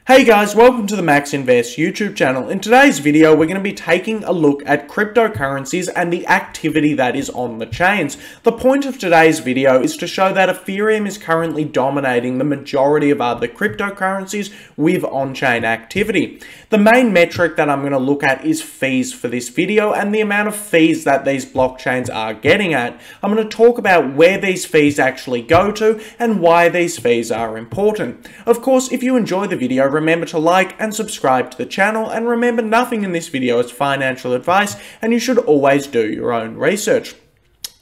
Hey guys, welcome to the Max Invest YouTube channel. In today's video, we're going to be taking a look at cryptocurrencies and the activity that is on the chains. The point of today's video is to show that Ethereum is currently dominating the majority of other cryptocurrencies with on-chain activity. The main metric that I'm going to look at is fees for this video and the amount of fees that these blockchains are getting at. I'm going to talk about where these fees actually go to and why these fees are important. Of course, if you enjoy the video, remember to like and subscribe to the channel, and remember nothing in this video is financial advice and you should always do your own research.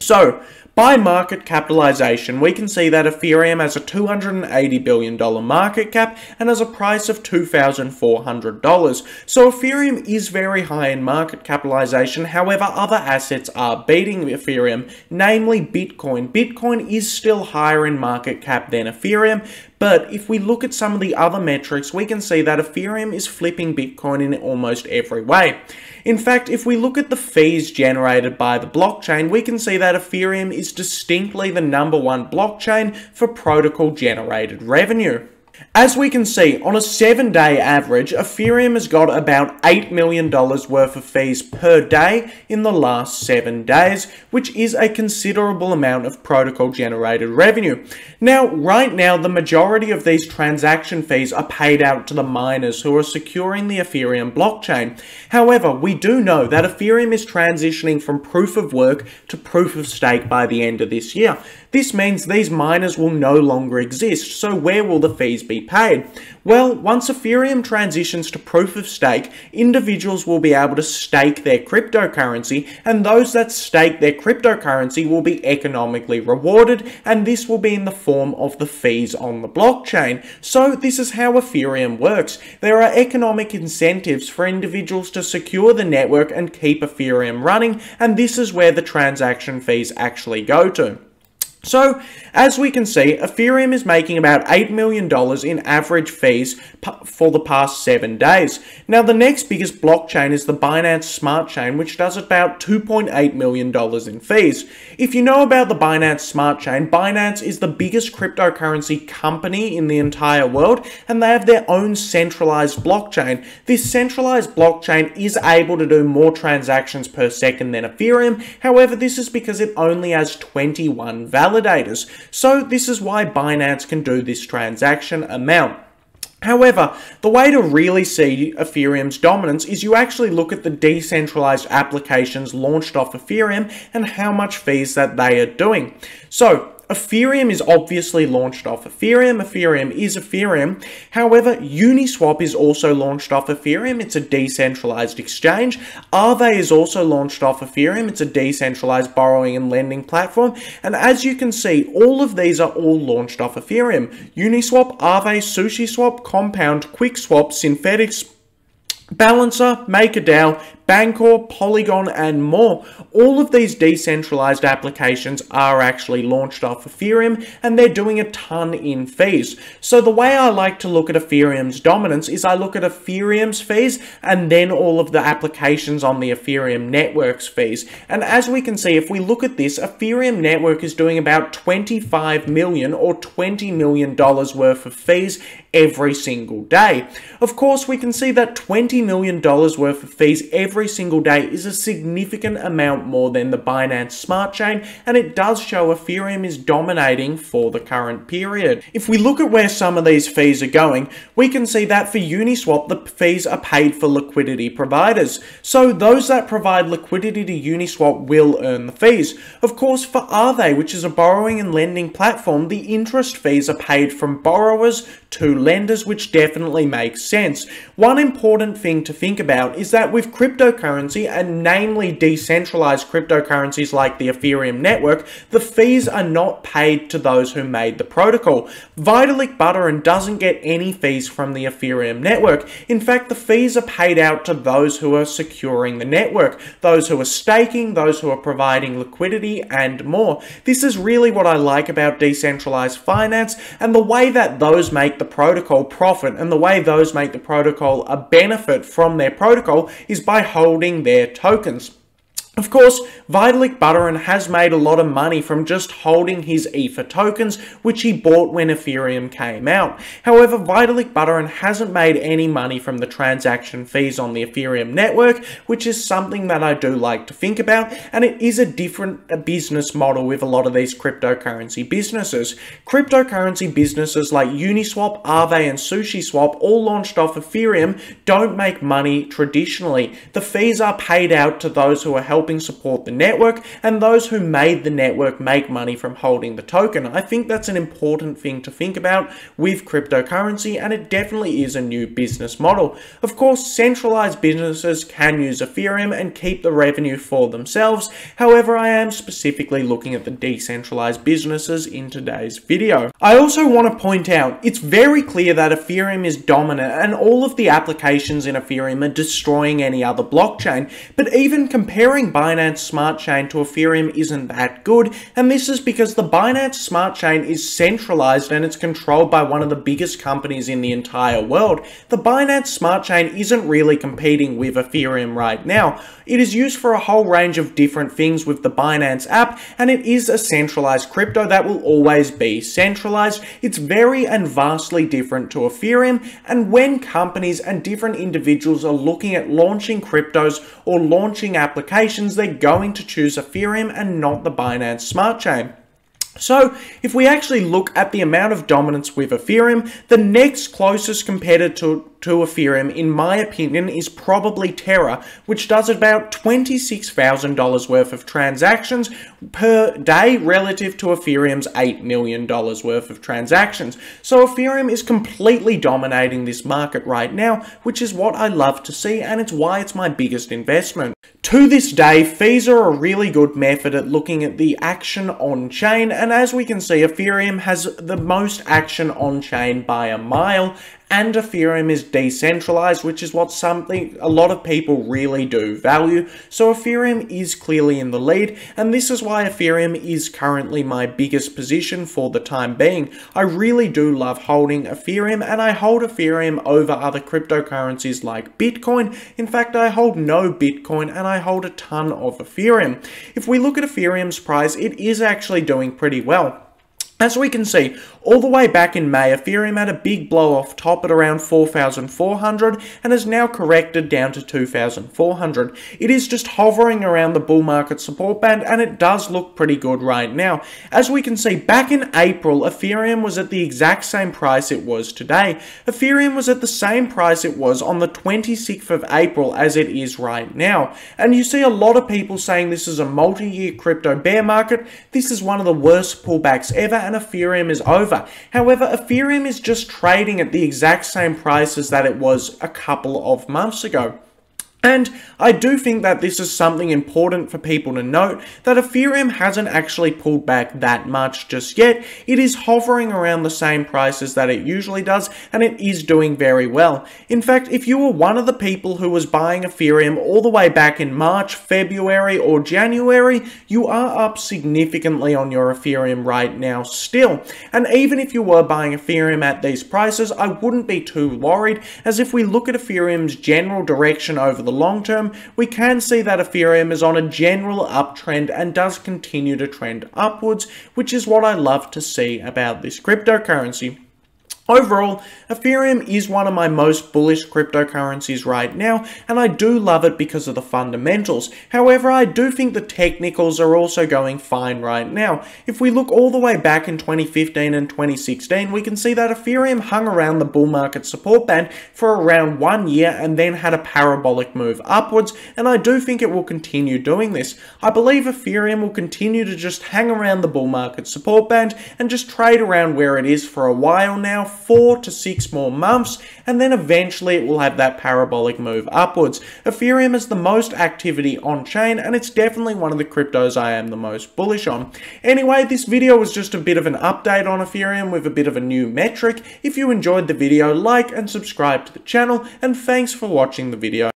So, by market capitalization, we can see that Ethereum has a $280 billion market cap and has a price of $2,400. So Ethereum is very high in market capitalization. However, other assets are beating Ethereum, namely Bitcoin. Bitcoin is still higher in market cap than Ethereum, but if we look at some of the other metrics, we can see that Ethereum is flipping Bitcoin in almost every way. In fact, if we look at the fees generated by the blockchain, we can see that Ethereum is distinctly the #1 blockchain for protocol-generated revenue. As we can see, on a 7-day average, Ethereum has got about $8 million worth of fees per day in the last 7 days, which is a considerable amount of protocol-generated revenue. Now, right now, the majority of these transaction fees are paid out to the miners who are securing the Ethereum blockchain. However, we do know that Ethereum is transitioning from proof of work to proof of stake by the end of this year. This means these miners will no longer exist, so where will the fees be paid? Well, once Ethereum transitions to proof of stake, individuals will be able to stake their cryptocurrency, and those that stake their cryptocurrency will be economically rewarded, and this will be in the form of the fees on the blockchain. So this is how Ethereum works. There are economic incentives for individuals to secure the network and keep Ethereum running, and this is where the transaction fees actually go to. So, as we can see, Ethereum is making about $8 million in average fees for the past 7 days. Now, the next biggest blockchain is the Binance Smart Chain, which does about $2.8 million in fees. If you know about the Binance Smart Chain, Binance is the biggest cryptocurrency company in the entire world, and they have their own centralized blockchain. This centralized blockchain is able to do more transactions per second than Ethereum. However, this is because it only has 21 validators. So this is why Binance can do this transaction amount. However, the way to really see Ethereum's dominance is you actually look at the decentralized applications launched off Ethereum and how much fees that they are doing. So, Ethereum is obviously launched off Ethereum. Ethereum is Ethereum. However, Uniswap is also launched off Ethereum. It's a decentralized exchange. Aave is also launched off Ethereum. It's a decentralized borrowing and lending platform. And as you can see, all of these are all launched off Ethereum. Uniswap, Aave, SushiSwap, Compound, QuickSwap, Synthetics, Balancer, MakerDAO, Bancor, Polygon, and more. All of these decentralized applications are actually launched off Ethereum, and they're doing a ton in fees. So the way I like to look at Ethereum's dominance is I look at Ethereum's fees and then all of the applications on the Ethereum network's fees. And as we can see, if we look at this, Ethereum network is doing about $25 million or $20 million worth of fees every single day. Of course, we can see that $20 million worth of fees every single day is a significant amount more than the Binance Smart Chain, and it does show Ethereum is dominating for the current period. If we look at where some of these fees are going, we can see that for Uniswap, the fees are paid for liquidity providers. So those that provide liquidity to Uniswap will earn the fees. Of course, for Aave, which is a borrowing and lending platform, the interest fees are paid from borrowers to lenders, which definitely makes sense. One important thing to think about is that with cryptocurrency, and namely decentralized cryptocurrencies like the Ethereum network, the fees are not paid to those who made the protocol. Vitalik Buterin doesn't get any fees from the Ethereum network. In fact, the fees are paid out to those who are securing the network, those who are staking, those who are providing liquidity, and more. This is really what I like about decentralized finance, and the way that those make the protocol profit and the way those make the protocol a benefit from their protocol is by holding their tokens. Of course, Vitalik Buterin has made a lot of money from just holding his Ether tokens, which he bought when Ethereum came out. However, Vitalik Buterin hasn't made any money from the transaction fees on the Ethereum network, which is something that I do like to think about, and it is a different business model with a lot of these cryptocurrency businesses. Cryptocurrency businesses like Uniswap, Aave, and SushiSwap, all launched off Ethereum, don't make money traditionally. The fees are paid out to those who are helping support the network, and those who made the network make money from holding the token. I think that's an important thing to think about with cryptocurrency, and it definitely is a new business model. Of course, centralized businesses can use Ethereum and keep the revenue for themselves. However, I am specifically looking at the decentralized businesses in today's video. I also want to point out, it's very clear that Ethereum is dominant and all of the applications in Ethereum are destroying any other blockchain, but even comparing Binance Smart Chain to Ethereum isn't that good, and this is because the Binance Smart Chain is centralized and it's controlled by one of the biggest companies in the entire world. The Binance Smart Chain isn't really competing with Ethereum right now. It is used for a whole range of different things with the Binance app, and it is a centralized crypto that will always be centralized. It's very and vastly different to Ethereum, and when companies and different individuals are looking at launching cryptos or launching applications, they're going to choose Ethereum and not the Binance Smart Chain. So, if we actually look at the amount of dominance with Ethereum, the next closest competitor to Ethereum, in my opinion, is probably Terra, which does about $26,000 worth of transactions per day relative to Ethereum's $8 million worth of transactions. So Ethereum is completely dominating this market right now, which is what I love to see, and it's why it's my biggest investment. To this day, fees are a really good method at looking at the action on-chain, and as we can see, Ethereum has the most action on-chain by a mile, and Ethereum is decentralized, which is what a lot of people really do value. So Ethereum is clearly in the lead, and this is why Ethereum is currently my biggest position for the time being. I really do love holding Ethereum, and I hold Ethereum over other cryptocurrencies like Bitcoin. In fact, I hold no Bitcoin, and I hold a ton of Ethereum. If we look at Ethereum's price, it is actually doing pretty well. As we can see, all the way back in May, Ethereum had a big blow off top at around 4,400 and has now corrected down to 2,400. It is just hovering around the bull market support band, and it does look pretty good right now. As we can see, back in April, Ethereum was at the exact same price it was today. Ethereum was at the same price it was on the 26th of April as it is right now. And you see a lot of people saying this is a multi-year crypto bear market. This is one of the worst pullbacks ever, and Ethereum is over. However, Ethereum is just trading at the exact same prices that it was a couple of months ago. And I do think that this is something important for people to note, that Ethereum hasn't actually pulled back that much just yet. It is hovering around the same prices that it usually does, and it is doing very well. In fact, if you were one of the people who was buying Ethereum all the way back in March, February, or January, you are up significantly on your Ethereum right now still. And even if you were buying Ethereum at these prices, I wouldn't be too worried, as if we look at Ethereum's general direction over the long term, we can see that Ethereum is on a general uptrend and does continue to trend upwards, which is what I love to see about this cryptocurrency. Overall, Ethereum is one of my most bullish cryptocurrencies right now, and I do love it because of the fundamentals. However, I do think the technicals are also going fine right now. If we look all the way back in 2015 and 2016, we can see that Ethereum hung around the bull market support band for around 1 year and then had a parabolic move upwards, and I do think it will continue doing this. I believe Ethereum will continue to just hang around the bull market support band and just trade around where it is for a while now, 4 to 6 more months, and then eventually it will have that parabolic move upwards. Ethereum is the most activity on chain, and it's definitely one of the cryptos I am the most bullish on. Anyway, this video was just a bit of an update on Ethereum with a bit of a new metric. If you enjoyed the video, like and subscribe to the channel, and thanks for watching the video.